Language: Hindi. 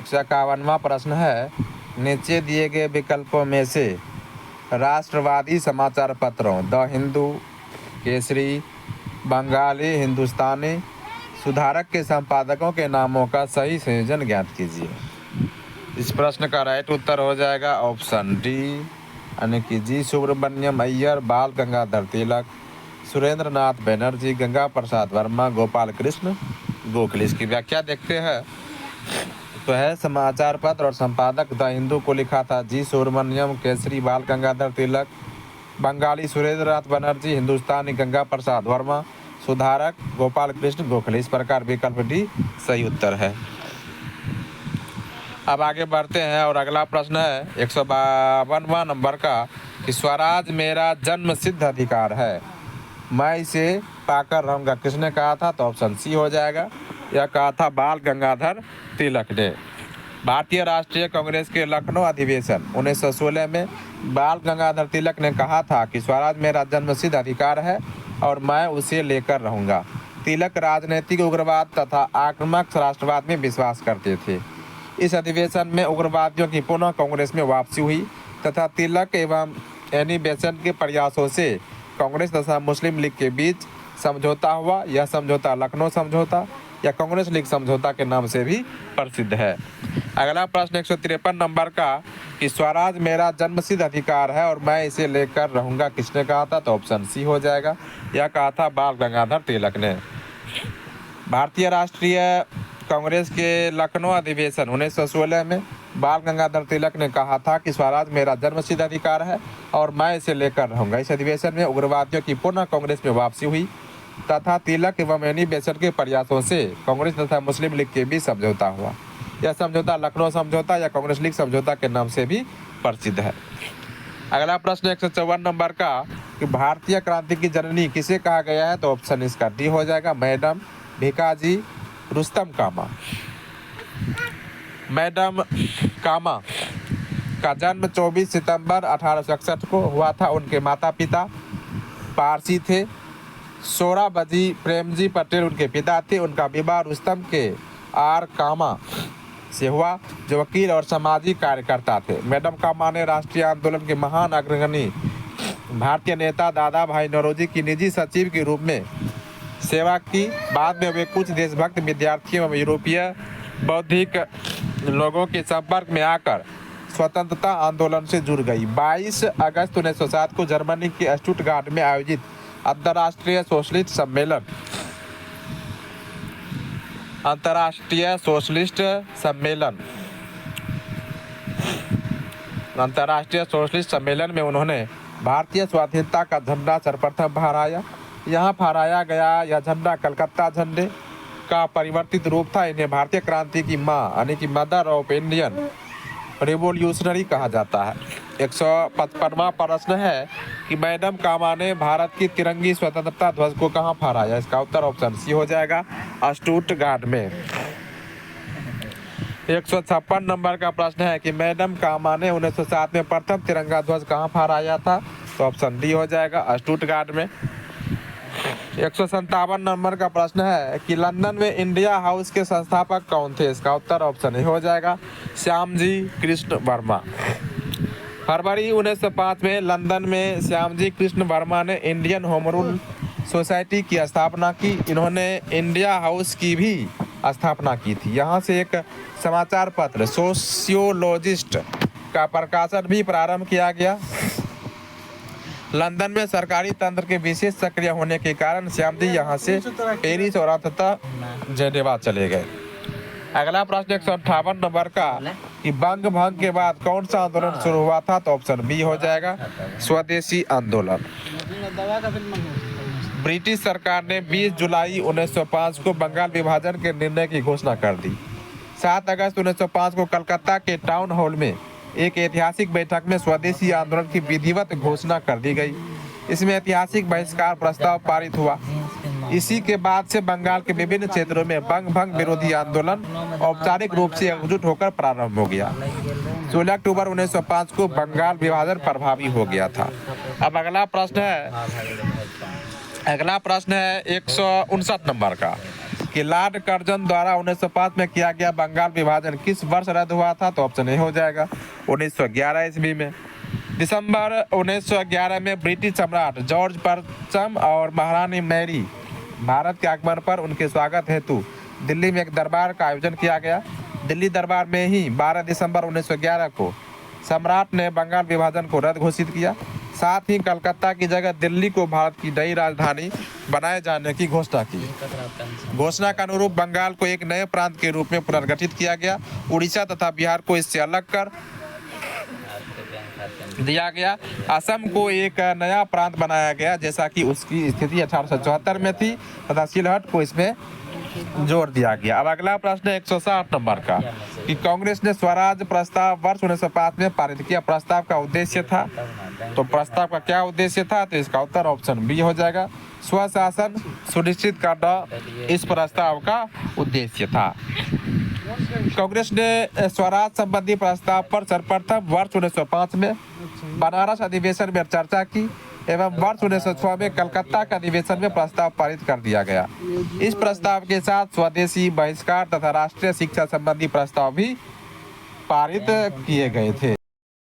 51वां प्रश्न है, नीचे दिए गए विकल्पों में से राष्ट्रवादी समाचार पत्रों द हिंदू, केसरी, बंगाली हिंदुस्तानी, सुधारक के संपादकों के नामों का सही संयोजन ज्ञात कीजिए। इस प्रश्न का राइट उत्तर हो जाएगा ऑप्शन डी, यानी कि जी सुब्रमण्यम अय्यर, बाल गंगाधर तिलक, सुरेंद्र नाथ बनर्जी, गंगा प्रसाद वर्मा, गोपाल कृष्ण गोखले। इसकी व्याख्या देखते हैं तो है, समाचार पत्र और संपादक द हिंदू को लिखा था जी सुब्रमण्यम, केसरी बाल गंगाधर तिलक, बंगाली सुरेंद्र नाथ बनर्जी, हिंदुस्तानी गंगा प्रसाद वर्मा, सुधारक गोपाल कृष्ण गोखले। इस प्रकार विकल्प डी सही उत्तर है। अब आगे बढ़ते हैं और अगला प्रश्न है 152वां नंबर का कि स्वराज मेरा जन्म सिद्ध अधिकार है, मैं इसे पाकर रहूँगा, किसने कहा था? तो ऑप्शन सी हो जाएगा। यह कहा था बाल गंगाधर तिलक ने। भारतीय राष्ट्रीय कांग्रेस के लखनऊ अधिवेशन 1916 में बाल गंगाधर तिलक ने कहा था कि स्वराज मेरा जन्मसिद्ध अधिकार है और मैं उसे लेकर रहूँगा। तिलक राजनीतिक उग्रवाद तथा आक्रामक राष्ट्रवाद में विश्वास करते थे। इस अधिवेशन में उग्रवादियों की पुनः कांग्रेस में वापसी हुई तथा तिलक एवं एनी बेसेंट के प्रयासों से कांग्रेस तथा मुस्लिम लीग के बीच समझौता हुआ। यह समझौता लखनऊ समझौता या कांग्रेस लीग समझौता के नाम से भी प्रसिद्ध है। अगला प्रश्न 153 नंबर का कि स्वराज मेरा जन्मसिद्ध अधिकार है और मैं इसे लेकर रहूँगा, किसने कहा था? तो ऑप्शन सी हो जाएगा। यह कहा था बाल गंगाधर तिलक ने। भारतीय राष्ट्रीय कांग्रेस के लखनऊ अधिवेशन 1916 में बाल गंगाधर तिलक ने कहा था कि स्वराज मेरा जन्मसिद्ध अधिकार है और मैं इसे लेकर रहूँगा। इस अधिवेशन में उग्रवादियों की पुनः कांग्रेस में वापसी हुई तथा तिलक एवं एनी बेसेंट के प्रयासों से कांग्रेस तथा मुस्लिम लीग के बीच समझौता हुआ। यह समझौता लखनऊ समझौता या कांग्रेस लीग समझौता के नाम से भी प्रसिद्ध है। अगला प्रश्न 154 नंबर का कि भारतीय क्रांति की जननी किसे कहा गया है? तो ऑप्शन इसका डी हो जाएगा, मैडम भिकाजी रुस्तम कामा। मैडम कामा का जन्म 24 सितंबर 1861 को हुआ था। उनके माता पिता पारसी थे। सोहराबजी प्रेमजी पटेल उनके पिता थे। उनका विवाह रुस्तम के आर कामा से हुआ जो वकील और सामाजिक कार्यकर्ता थे। मैडम कामा ने राष्ट्रीय आंदोलन के महान अग्रणी भारतीय नेता दादा भाई नौरोजी की निजी सचिव के रूप में सेवा की। बाद में वे कुछ देशभक्त विद्यार्थियों एवं यूरोपीय बौद्धिक लोगों के संपर्क में आकर स्वतंत्रता आंदोलन से जुड़ गई। 22 अगस्त 1907 को जर्मनी के स्टुटगार्ट में आयोजित अंतर्राष्ट्रीय सोशलिस्ट सम्मेलन में उन्होंने भारतीय स्वाधीनता का झंडा सर्वप्रथम फहराया। यहाँ फहराया गया यह झंडा कलकत्ता झंडे का परिवर्तित रूप था। इन्हें भारतीय क्रांति की मां यानी कि मदर ऑफ इंडियन रिवॉल्यूशनरी कहा जाता है। 155वां प्रश्न है कि मैडम कामा ने भारत की तिरंगी स्वतंत्रता ध्वज को कहाँ फहराया? इसका उत्तर ऑप्शन सी हो जाएगा, स्टुटगार्ट में। 156 नंबर का प्रश्न है कि मैडम कामा ने 1907 में प्रथम तिरंगा ध्वज कहाँ फहराया था? तो ऑप्शन डी हो जाएगा, स्टुटगार्ट में। 157 नंबर का प्रश्न है कि लंदन में इंडिया हाउस के संस्थापक कौन थे? इसका उत्तर ऑप्शन ए हो जाएगा, श्यामजी कृष्ण वर्मा। फरवरी 1905 में लंदन में श्यामजी कृष्ण वर्मा ने इंडियन होम रूल सोसाइटी की स्थापना की। इन्होंने इंडिया हाउस की भी स्थापना की थी। यहाँ से एक समाचार पत्र सोशियोलॉजिस्ट का प्रकाशन भी प्रारंभ किया गया। लंदन में सरकारी तंत्र के विशेष सक्रिय होने के कारण श्याम जी यहाँ से पेरिस और अंततः जेनेवा चले गए। अगला प्रश्न 158 नंबर का कि बंग भंग के बाद कौन सा आंदोलन शुरू हुआ था? तो ऑप्शन बी हो जाएगा, स्वदेशी आंदोलन। ब्रिटिश सरकार ने 20 जुलाई 1905 को बंगाल विभाजन के निर्णय की घोषणा कर दी। 7 अगस्त 1905 को कलकत्ता के टाउन हॉल में एक ऐतिहासिक बैठक में स्वदेशी आंदोलन की विधिवत घोषणा कर दी गई। इसमें ऐतिहासिक बहिष्कार प्रस्ताव पारित हुआ। इसी के बाद से बंगाल के विभिन्न क्षेत्रों में बंग भंग विरोधी आंदोलन औपचारिक रूप से एकजुट होकर प्रारंभ हो गया। 16 अक्टूबर 1905 को बंगाल विभाजन प्रभावी हो गया था। अब अगला प्रश्न है 159 नंबर का कि लॉर्ड कर्जन द्वारा 1905 में किया गया बंगाल विभाजन किस वर्ष रद्द हुआ था? तो ऑप्शन ए हो जाएगा 1911 ईस्वी में। दिसंबर 1911 में ब्रिटिश सम्राट जॉर्ज प्रथम और महारानी मैरी भारत के आगमन पर उनके स्वागत हेतु दिल्ली में एक दरबार का आयोजन किया गया। दिल्ली दरबार में ही 12 दिसंबर 1911 को सम्राट ने बंगाल विभाजन को रद्द घोषित किया। साथ ही कलकत्ता की जगह दिल्ली को भारत की नई राजधानी बनाए जाने की घोषणा की। घोषणा के अनुरूप बंगाल को एक नए प्रांत के रूप में पुनर्गठित किया गया। उड़ीसा तथा बिहार को इससे अलग कर दिया गया। असम को एक नया प्रांत बनाया गया जैसा कि उसकी स्थिति 1874 में थी तथा सिलहट को इसमें जोड़ दिया गया। अब अगला प्रश्न है 160 नंबर का कि कांग्रेस ने स्वराज प्रस्ताव वर्ष 1905 में पारित किया। प्रस्ताव का उद्देश्य था, तो प्रस्ताव का क्या उद्देश्य था? तो इसका उत्तर ऑप्शन बी हो जाएगा, स्वशासन सुनिश्चित करना इस प्रस्ताव का उद्देश्य था। कांग्रेस ने स्वराज संबंधी प्रस्ताव पर सर्वप्रथम वर्ष 1905 में बनारस अधिवेशन में चर्चा की एवं वर्ष 1906 में कलकत्ता के अधिवेशन में प्रस्ताव पारित कर दिया गया। इस प्रस्ताव के साथ स्वदेशी बहिष्कार तथा राष्ट्रीय शिक्षा संबंधी प्रस्ताव भी पारित किए गए थे।